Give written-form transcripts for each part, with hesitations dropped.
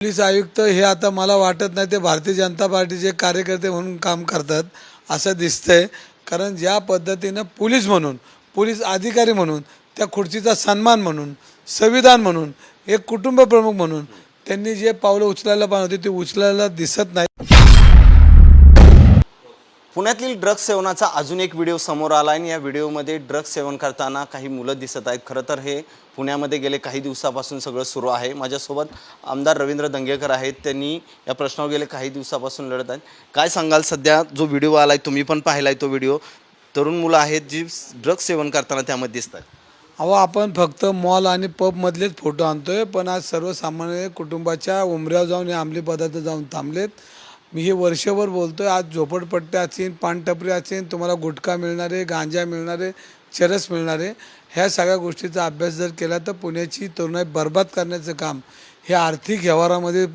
Police आयुक्त हे आता मला वाटत नाही ते भारतीय जनता पार्टीचे कार्यकर्ते म्हणून काम करतात असं दिसतंय. कारण ज्या पद्धतीनं पोलीस म्हणून, पोलीस अधिकारी म्हणून, त्या खुर्चीचा सन्मान म्हणून, संविधान म्हणून, एक कुटुंब प्रमुख म्हणून त्यांनी जे पावलं उचलायला पाहिजे होते ते उचलायला दिसत नाही. पुण्यातील ड्रग्ज सेवनाचा अजून एक व्हिडिओ समोर आला आणि या व्हिडिओमध्ये ड्रग्ज सेवन करताना काही मुलं दिसत आहेत. खरं तर हे पुण्यामध्ये गेले काही दिवसापासून सगळं सुरू आहे. माझ्यासोबत आमदार रवींद्र दंगेकर आहेत. त्यांनी या प्रश्नावर गेले काही दिवसापासून लढत आहेत. काय सांगाल, सध्या जो व्हिडिओ आला आहे तुम्ही पण पाहिला आहे तो व्हिडिओ, तरुण मुलं आहेत जी ड्रग्ज सेवन करताना त्यामध्ये दिसत आहेत. अहो, आपण फक्त मॉल आणि पबमधलेच फोटो आणतोय, पण आज सर्वसामान्य कुटुंबाच्या उमऱ्यावर जाऊन हे अंमली पदार्थ जाऊन थांबलेत. मी हे वर्षभर बोलतोय, आज झोपडपट्ट्या असेल, पानटपरी असेल, तुम्हाला गुटखा मिळणारे, गांजा मिळणारे, चरस मिळणारे, ह्या सगळ्या गोष्टीचा अभ्यास जर केला तर पुण्याची तरुणाई बर्बाद करण्याचं काम हे आर्थिक व्यवहारामध्ये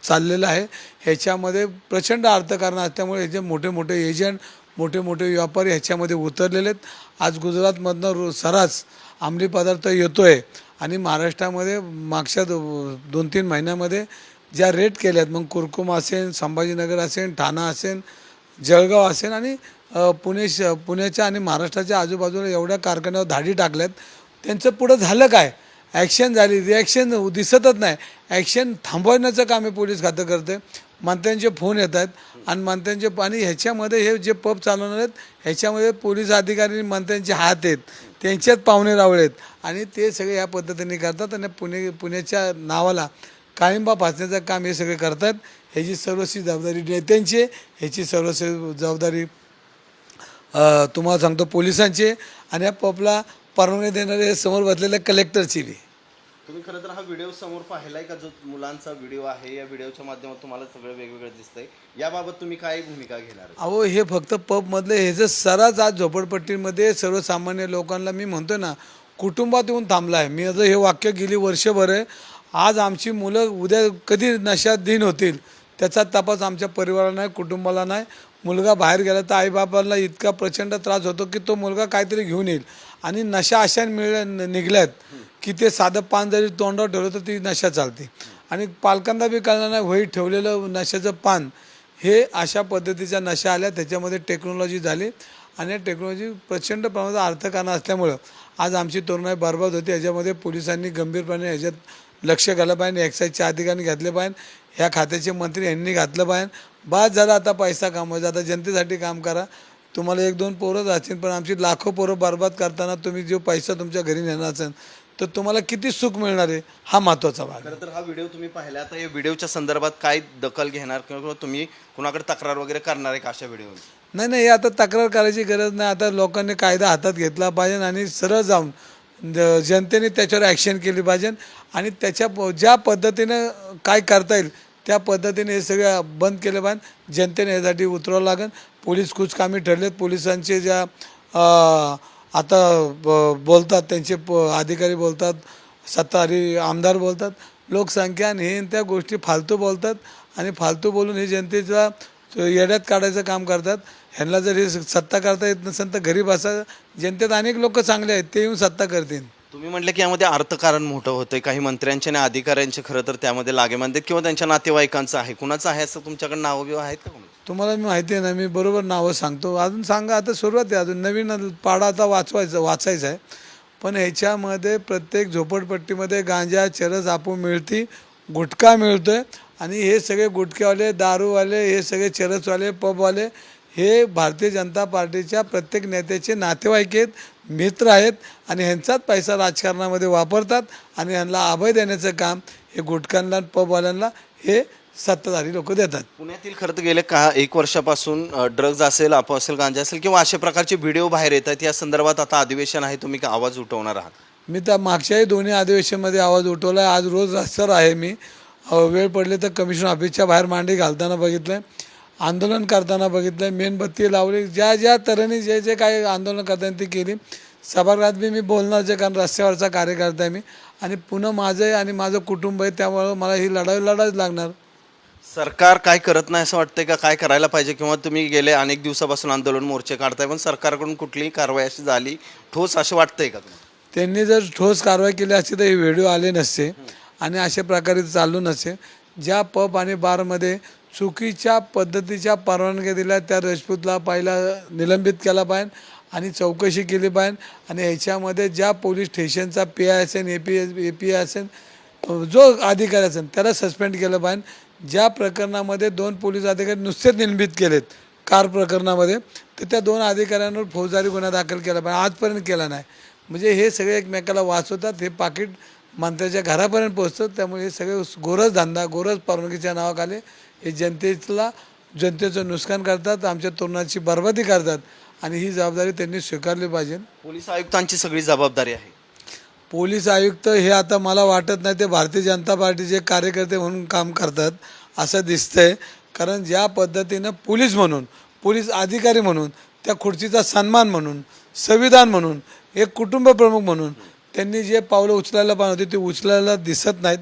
चाललेलं आहे. ह्याच्यामध्ये प्रचंड अर्थकारण असल्यामुळे ह्याचे मोठे मोठे एजंट, मोठे मोठे व्यापारी ह्याच्यामध्ये उतरलेले आहेत. आज गुजरातमधनं सरास अंमली पदार्थ येतो आहे आणि महाराष्ट्रामध्ये मागच्या 2-3 महिन्यामध्ये ज्या रेट केल्यात, मग कुरकुम असेल, संभाजीनगर असेल, ठाणा असेल, जळगाव असेल आणि पुण्याच्या आणि महाराष्ट्राच्या आजूबाजूला एवढ्या कारखान्यावर धाडी टाकल्यात. त्यांचं पुढं झालं काय? ॲक्शन झाली, रिॲक्शन दिसतच नाही. ॲक्शन थांबवण्याचं काम हे पोलीस खातं करते. मंत्र्यांचे फोन येत आहेत आणि मंत्र्यांचे आणि ह्याच्यामध्ये हे जे पब चालवणार आहेत ह्याच्यामध्ये पोलीस अधिकारी मंत्र्यांचे हात आहेत, त्यांच्यात पाहुणे रावळे आहेत आणि ते सगळे या पद्धतीने करतात आणि पुण्याच्या नावाला काळिंबा फासण्याचं काम हे सगळे करतात. ह्याची सर्वस्वी जबाबदारी नेत्यांची, ह्याची सर्वस्वी जबाबदारी तुम्हाला सांगतो पोलिसांची आणि या पबला परवानगी देणारे समोर बसलेल्या कलेक्टरची बी. तुम्ही खरं तर हा व्हिडिओ समोर पाहिलाय का, जो मुलांचा व्हिडिओ आहे? या व्हिडिओच्या माध्यमातून तुम्हाला सगळं वेगवेगळं दिसतंय. याबाबत तुम्ही काय भूमिका घेणार? अहो, हे फक्त पबमधले हे जर सरास आज झोपडपट्टीमध्ये सर्वसामान्य लोकांना मी म्हणतो ना कुटुंबात येऊन थांबला आहे. मी आता हे वाक्य गेली वर्षभर आहे. आज आमची मुलं उद्या कधी नशा दिन होतील त्याचा तपास आमच्या परिवाराला नाही, कुटुंबाला नाही. मुलगा बाहेर गेला तर आईबापाला इतका प्रचंड त्रास होतो की तो मुलगा काहीतरी घेऊन येईल आणि नशा अशा निघल्यात की ते साधं पान जरी तोंडावर ठेवलं तर ती नशा चालते आणि पालकांना बी कळणार नाही वही ठेवलेलं नशाचं पान हे अशा पद्धतीच्या नशा आल्या. त्याच्यामध्ये टेक्नॉलॉजी झाली आणि या टेक्नॉलॉजी प्रचंड प्रमाणात अर्थकारण असल्यामुळं आज आमची तरुणाई बरबाद होती. ह्याच्यामध्ये पोलिसांनी गंभीरपणे ह्याच्यात लक्ष घातलं पाहिजे, एक्साईजच्या अधिकाऱ्यांनी घातले पाहिजे, ह्या खात्याचे मंत्री यांनी घातलं पाहिजे. बाद झाला आता पैसा कमवायचा, आता जनतेसाठी काम करा. तुम्हाला 1-2 पोरंच असतील पण आमची लाखो पोरं बरबाद करताना तुम्ही जो पैसा तुमच्या घरी नेणार असेल तर तुम्हाला किती सुख मिळणार आहे हा महत्त्वाचा भाग. खरं तर हा व्हिडिओ तुम्ही पाहिला, आता या व्हिडिओच्या संदर्भात काय दखल घेणार किंवा तुम्ही कुणाकडे तक्रार वगैरे करणार आहे का अशा व्हिडिओ? नाही, हे आता तक्रार करायची गरज नाही. आता लोकांनी कायदा हातात घेतला पाहिजे आणि सरळ जाऊन जनतेने त्याच्यावर ॲक्शन केली पाहिजे आणि ज्या पद्धतीनं काय करता येईल त्या पद्धतीने हे सगळं बंद केलं पाहिजे. जनतेने यासाठी उतरावं लागेल. पोलीस कुचकामी ठरलेत. पोलिसांचे ज्या आता बोलतात त्यांचे अधिकारी बोलतात, सत्ताधारी आमदार बोलतात, लोकसंख्या आणि हे त्या गोष्टी फालतू बोलतात आणि फालतू बोलून हे जनतेचा येड्यात काढायचं काम करतात. ह्यांना जर हे सत्ता करता येत नसेल तर घरी बसा. जनतेत अनेक लोक चांगले आहेत, ते येऊन सत्ता करतील. तुम्ही म्हटलं की यामध्ये अर्थकारण मोठं होतं, काही मंत्र्यांचे आणि अधिकाऱ्यांचे खरं तर त्यामध्ये लागेबांधेत किंवा त्यांच्या नातेवाईकांचं आहे. कुणाचं आहे असं तुमच्याकडे नावं बिवं आहेत का? तुम्हाला मी माहिती आहे ना, मी बरोबर नावं सांगतो. अजून सांगा, आता सुरुवात आहे, अजून नवीन पाडा आता वाचायचा आहे. पण ह्याच्यामध्ये प्रत्येक झोपडपट्टीमध्ये गांजा, चरस आपोआप मिळते, गुटखा मिळतो आहे आणि हे सगळे गुटख्यावाले, दारूवाले, हे सगळे चरसवाले, पबवाले हे भारतीय जनता पार्टीच्या प्रत्येक नेत्याचे नातेवाईक आहेत, मित्र आहेत आणि ह्यांचाच पैसा राजकारणामध्ये वापरतात आणि ह्यांना अभय देण्याचं काम हे गुटख्यांना, पबवाल्यांना हे सत्ताधारी लोक देतात. पुण्यातील खरं तर गेले 1 वर्षापासून ड्रग्ज असेल, अफवा असेल, गांजा असेल किंवा अशा प्रकारचे व्हिडिओ बाहेर येत आहेत. या संदर्भात आता अधिवेशन आहे, तुम्ही का आवाज उठवणार आहात? मी तर मागच्याही दोन्ही अधिवेशनमध्ये आवाज उठवला आहे. आज रोज रस्त्यावर आहे मी. वेळ पडले तर कमिशन ऑफिसच्या बाहेर मांडी घालताना बघितलं आहे, आंदोलन करताना बघितलं आहे, मेणबत्ती लावली. ज्या तऱ्हेने जे काय आंदोलन करताना ती केली. सभागृहात बी मी बोलणार कारण रस्त्यावरचा कार्यकर्ता आहे मी आणि पुन्हा माझं आहे आणि माझं कुटुंब आहे, त्यामुळं मला ही लढाईच लागणार. सरकार काय करत नाही असं वाटतंय का? काय करायला पाहिजे? किंवा तुम्ही गेले अनेक दिवसापासून आंदोलन मोर्चे काढताय पण सरकारकडून कुठलीही कारवाई अशी झाली ठोस असं वाटतंय का तुम्हाला? त्यांनी जर ठोस कारवाई केली असती तर हे व्हिडिओ आले नसते आणि अशा प्रकारे चालू नसे. ज्या पब आणि बारमध्ये चुकीच्या पद्धतीच्या परवानग्या दिल्या त्या राजपूतला पहिला निलंबित केला पाहिजे आणि चौकशी केली पाहिजे आणि ह्याच्यामध्ये ज्या पोलीस स्टेशनचा PI असेल API असेल जो अधिकारी असेल त्याला सस्पेंड केलं पाहिजे. ज्या प्रकरणामध्ये 2 पोलीस अधिकारी नुसतेच निलंबित केलेत कार प्रकरणामध्ये, तर त्या 2 अधिकाऱ्यांवर फौजदारी गुन्हा दाखल केला पाहिजे, आजपर्यंत केला नाही. म्हणजे हे सगळे एकमेकाला वाचवतात, हे पाकिट मंत्र्याच्या घरापर्यंत पोहोचतं. त्यामुळे हे सगळे गोरज धंदा, गोरज परवानगीच्या नावाखाली हे जनतेचं नुकसान करतात, आमच्या तरुणाची बरबादी करतात आणि ही जबाबदारी त्यांनी स्वीकारली पाहिजे. पोलीस आयुक्तांची सगळी जबाबदारी आहे. पोलीस आयुक्त हे आता मला वाटत नाही ते भारतीय जनता पार्टीचे कार्यकर्ते म्हणून काम करतात असं दिसतंय. कारण ज्या पद्धतीनं पोलीस म्हणून, पोलीस अधिकारी म्हणून, त्या खुर्चीचा सन्मान म्हणून, संविधान म्हणून, एक कुटुंब प्रमुख म्हणून त्यांनी जे पावलं उचलायला पाहिजे होते ते उचलायला दिसत नाहीत.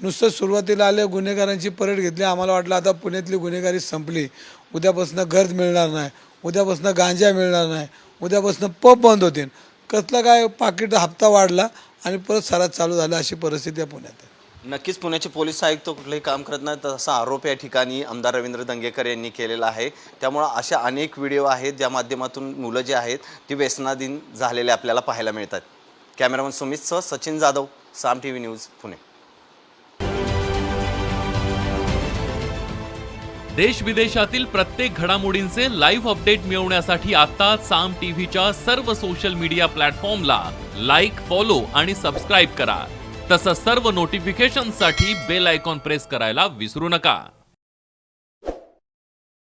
नुसतं सुरुवातीला आले गुन्हेगारांची परेड घेतली, आम्हाला वाटलं आता पुण्यातली गुन्हेगारी संपली, उद्यापासून गर्द मिळणार नाही, उद्यापासून गांजा मिळणार नाही, उद्यापासून पब बंद होतील. कसलं काय पाकिट हप्ता वाढला आणि परत सारा चालू झाला, अशी परिस्थिती आहे पुण्यात. नक्कीच पुण्याचे पोलीस आयुक्त कुठलंही काम करत नाहीत असा आरोप या ठिकाणी आमदार रवींद्र दंगेकर यांनी केलेला आहे. त्यामुळं अशा अनेक व्हिडिओ आहेत ज्या माध्यमातून मुलं जे आहेत ती व्यसनाधीन झालेले आपल्याला पाहायला मिळतात. कॅमेरामन सुमितसह सचिन जाधव, साम TV न्यूज, पुणे. देश विदेशातील प्रत्येक घडामोडींचे लाईव्ह अपडेट मिळवण्यासाठी आता साम टीव्हीच्या सर्व सोशल मीडिया प्लॅटफॉर्मला लाईक, फॉलो आणि सबस्क्राईब करा. तसंच सर्व नोटिफिकेशनसाठी बेल आयकॉन प्रेस करायला विसरू नका.